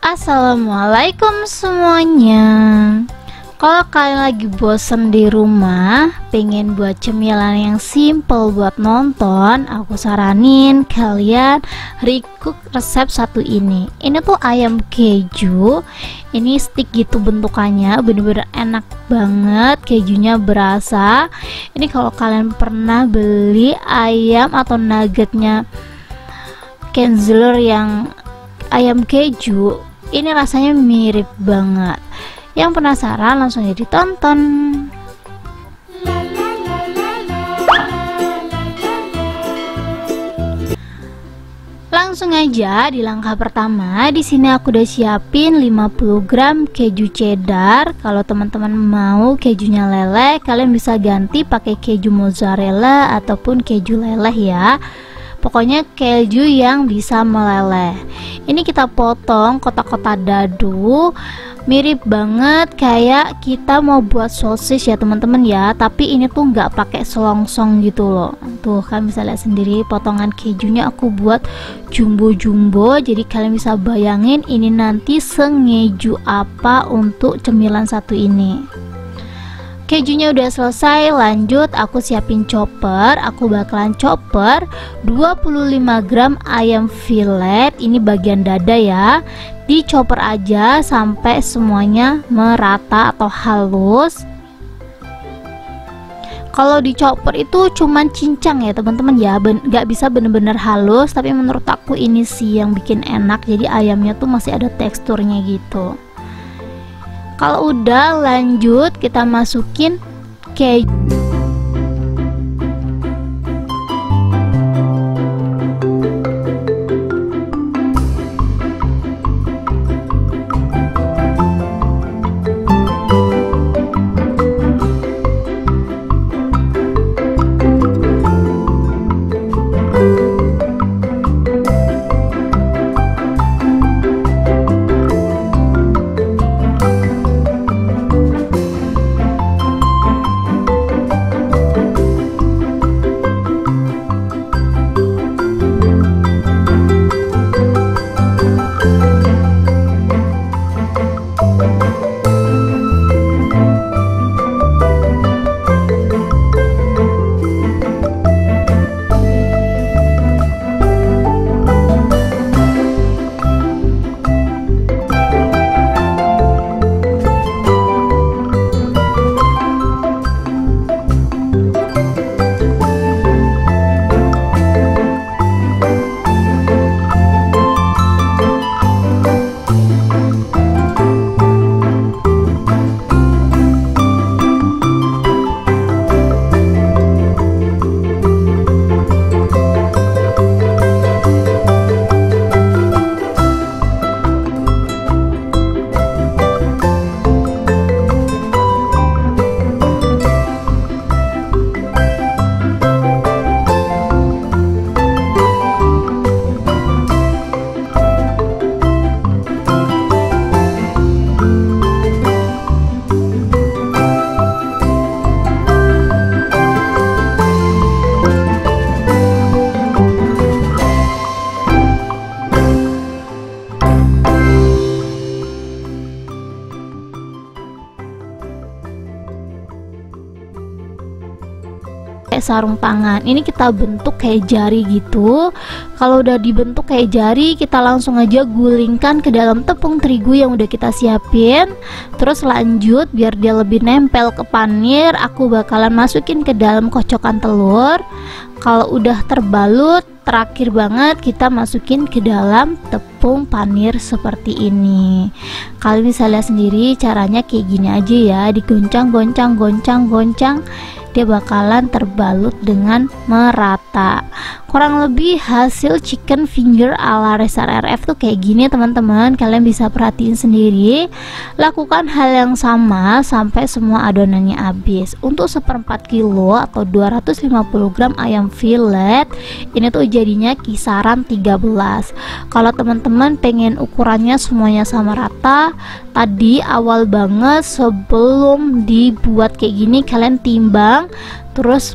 Assalamualaikum semuanya. Kalau kalian lagi bosen di rumah, pengen buat cemilan yang simple buat nonton, aku saranin kalian recook resep satu ini. Ini tuh ayam keju. Ini stick gitu bentukannya, bener-bener enak banget, kejunya berasa. Ini kalau kalian pernah beli ayam atau nuggetnya Kienzler yang ayam keju, ini rasanya mirip banget. Yang penasaran langsung aja ditonton. Langsung aja di langkah pertama. Di sini aku udah siapin 50 gram keju cheddar. Kalau teman-teman mau kejunya leleh, kalian bisa ganti pakai keju mozzarella ataupun keju leleh ya. Pokoknya keju yang bisa meleleh. Ini kita potong kotak-kotak dadu, mirip banget kayak kita mau buat sosis ya teman-teman ya. Tapi ini tuh nggak pakai selongsong gitu loh. Tuh kan bisa lihat sendiri potongan kejunya aku buat jumbo-jumbo. Jadi kalian bisa bayangin ini nanti sengeju apa untuk cemilan satu ini. Kejunya udah selesai, lanjut aku siapin chopper. Aku bakalan chopper 25 gram ayam fillet. Ini bagian dada ya. Di chopper aja sampai semuanya merata atau halus. Kalau di chopper itu cuman cincang ya teman-teman ya, nggak bisa bener-bener halus. Tapi menurut aku ini sih yang bikin enak. Jadi ayamnya tuh masih ada teksturnya gitu. Kalau udah, lanjut kita masukin keju. Sarung tangan ini kita bentuk kayak jari gitu. Kalau udah dibentuk kayak jari, kita langsung aja gulingkan ke dalam tepung terigu yang udah kita siapin. Terus lanjut biar dia lebih nempel ke panir, aku bakalan masukin ke dalam kocokan telur. Kalau udah terbalut, terakhir banget kita masukin ke dalam tepung panir seperti ini. Kalian bisa lihat sendiri caranya kayak gini aja ya, digoncang goncang goncang goncang, dia bakalan terbalut dengan merata. Kurang lebih hasil chicken finger ala Reza RF tuh kayak gini teman-teman. Kalian bisa perhatiin sendiri. Lakukan hal yang sama sampai semua adonannya habis. Untuk 1/4 kilo atau 250 gram ayam fillet, ini tuh jadinya kisaran 13. Kalau teman-teman pengen ukurannya semuanya sama rata, tadi awal banget sebelum dibuat kayak gini kalian timbang, terus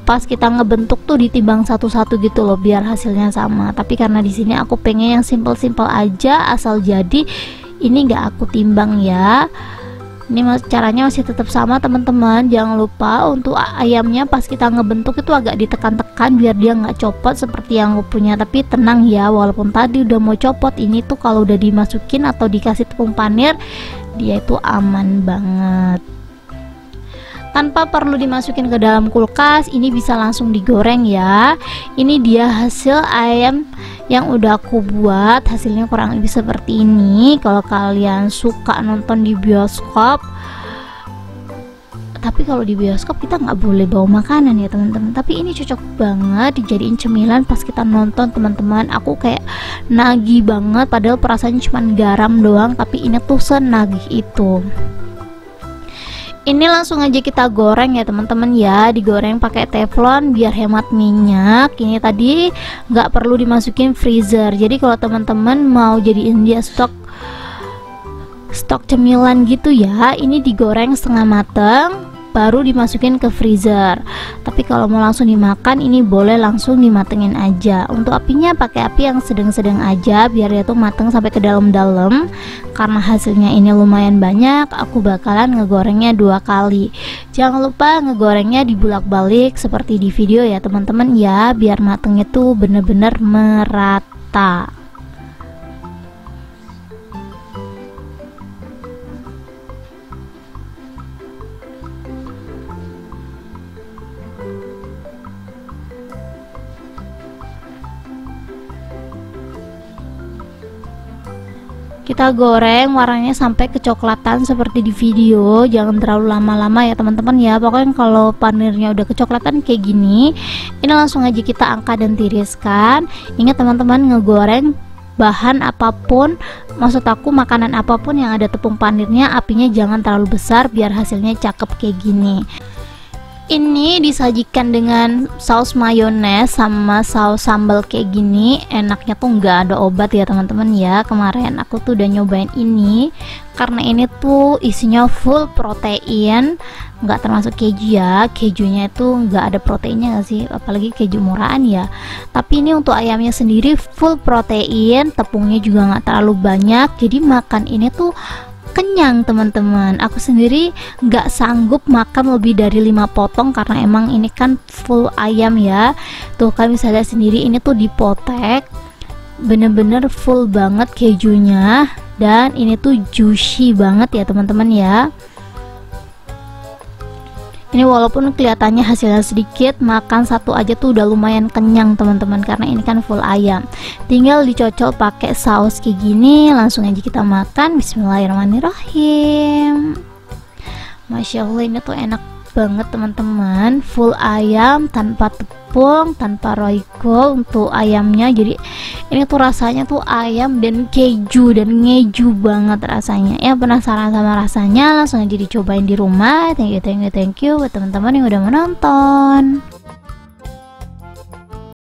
pas kita ngebentuk tuh ditimbang satu-satu gitu loh biar hasilnya sama. Tapi karena di sini aku pengen yang simple-simple aja asal jadi, ini nggak aku timbang ya. Ini caranya masih tetap sama teman-teman. Jangan lupa untuk ayamnya pas kita ngebentuk itu agak ditekan-tekan biar dia nggak copot seperti yang aku punya. Tapi tenang ya, walaupun tadi udah mau copot, ini tuh kalau udah dimasukin atau dikasih tepung panir, dia itu aman banget. Tanpa perlu dimasukin ke dalam kulkas, ini bisa langsung digoreng ya. Ini dia hasil ayam yang udah aku buat, hasilnya kurang lebih seperti ini. Kalau kalian suka nonton di bioskop, tapi kalau di bioskop kita nggak boleh bawa makanan ya teman-teman, tapi ini cocok banget dijadiin cemilan pas kita nonton teman-teman. Aku kayak nagih banget, padahal perasaannya cuma garam doang, tapi ini tuh senagih itu. Ini langsung aja kita goreng ya teman-teman ya, digoreng pakai teflon biar hemat minyak. Ini tadi nggak perlu dimasukin freezer, jadi kalau teman-teman mau jadiin dia stok cemilan gitu ya, ini digoreng setengah mateng baru dimasukin ke freezer. Tapi kalau mau langsung dimakan, ini boleh langsung dimatengin aja. Untuk apinya pakai api yang sedang-sedang aja biar dia tuh mateng sampai ke dalam-dalam. Karena hasilnya ini lumayan banyak, aku bakalan ngegorengnya 2 kali. Jangan lupa ngegorengnya dibulak-balik seperti di video ya teman-teman ya, biar matengnya tuh bener-bener merata. Kita goreng warnanya sampai kecoklatan seperti di video. Jangan terlalu lama-lama ya teman-teman ya. Pokoknya kalau panirnya udah kecoklatan kayak gini, ini langsung aja kita angkat dan tiriskan. Ingat teman-teman, ngegoreng bahan apapun, maksud aku makanan apapun yang ada tepung panirnya, apinya jangan terlalu besar biar hasilnya cakep kayak gini. Ini disajikan dengan saus mayones sama saus sambal kayak gini. Enaknya tuh nggak ada obat ya teman-teman ya. Kemarin aku tuh udah nyobain ini karena ini tuh isinya full protein, nggak termasuk keju ya. Kejunya itu nggak ada proteinnya nggak sih, apalagi keju murahan ya. Tapi ini untuk ayamnya sendiri full protein, tepungnya juga nggak terlalu banyak, jadi makan ini tuh kenyang teman-teman. Aku sendiri nggak sanggup makan lebih dari 5 potong karena emang ini kan full ayam ya. Tuh kan bisa lihat sendiri, ini tuh dipotek bener-bener full banget kejunya, dan ini tuh juicy banget ya teman-teman ya. Ini walaupun kelihatannya hasilnya sedikit, makan satu aja tuh udah lumayan kenyang teman-teman, karena ini kan full ayam. Tinggal dicocol pakai saus kayak gini, langsung aja kita makan. Bismillahirrahmanirrahim. Masya Allah, ini tuh enak banget teman-teman. Full ayam tanpa tepung, tanpa royco untuk ayamnya. Jadi ini tuh rasanya tuh ayam dan keju, dan ngeju banget rasanya. Ya penasaran sama rasanya, langsung aja dicobain di rumah. Thank you buat teman-teman yang udah menonton.